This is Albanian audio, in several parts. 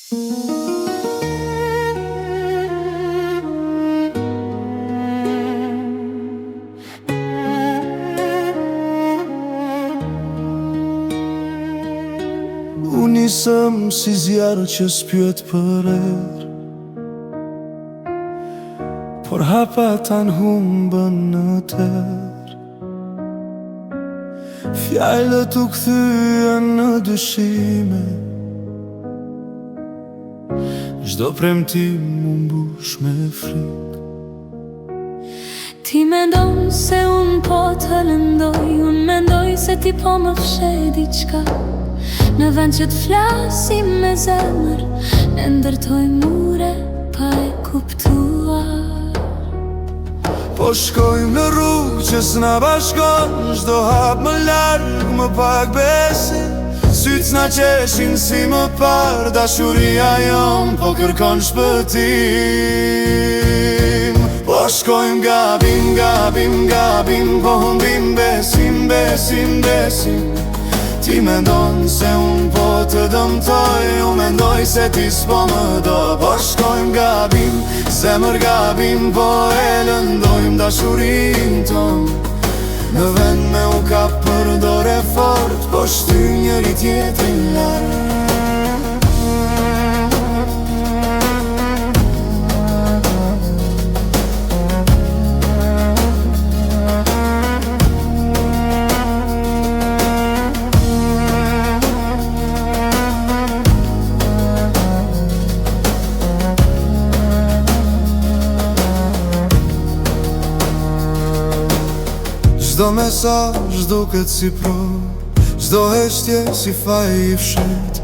Unë nisëm si zjarë që s'pyet për erë, por hapa tanë humbën në terë. Fjallët u kthyen në dyshime, çdo premtim u mbush me frikë. Ti mendon se unë po të lëndoj, unë mendoj se ti po më fshe diçka. Në vend që t'flasim me zemër, ne ndërtoj mure pa e kuptuar. Po shkojmë në rrugë që s'na bashkon, çdo hap më larg më pak besim. Sytë s'na qeshin si më parë, dashuria jon po kërkon shpëtim. Po shkojmë gabim, gabim, gabim, po humbim besim, besim, besim. Ti mendon se unë po të dëmtoj, unë mendoj se ti s'po më do. Po shkojmë gabim, zemër gabim, po e lëndojmë dashurin ton. Në vend me u kap për dore fort, po shty njëri tjetrin larg. Çdo mesazh duket si provë, çdo heshtje si faj i fshit.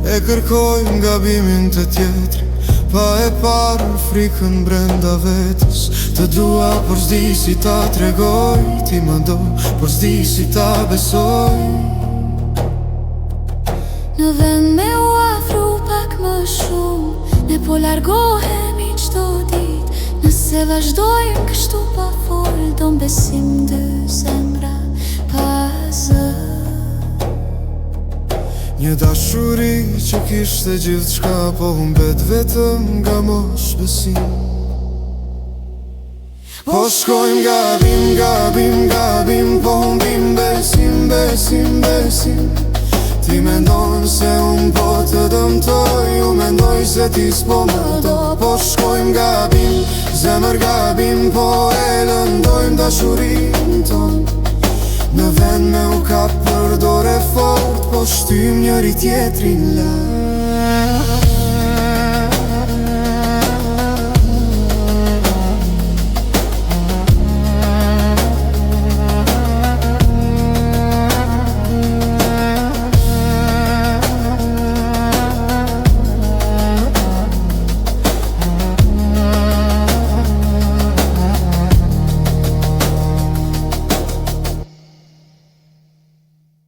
E kërkojmë gabimin të tjetri, pa e parë frikën brenda vetës. Të dua, por s'di si ta tregoj. Ti më do, por s'di si ta besoj. Në vend me u afru pak më shumë, ne po largohemi çdo ditë. Nëse vazhdojmë kështu pa fol, do m'besim dy zemra pa zë. Një dashuri që kishte gjithçka, po humbet vetëm nga mos besim. Po shkojmë gabim, gabim, gabim, po humbim besim, besim, besim. Ti mendon se unë po të dëmtoj, unë mendoj se ti s'po më do. Po shkojmë gabim, zemër gabim, po e lëndojmë dashurin ton. Në vend me u kap për dore fort, po shtym njëri tjetrin larg.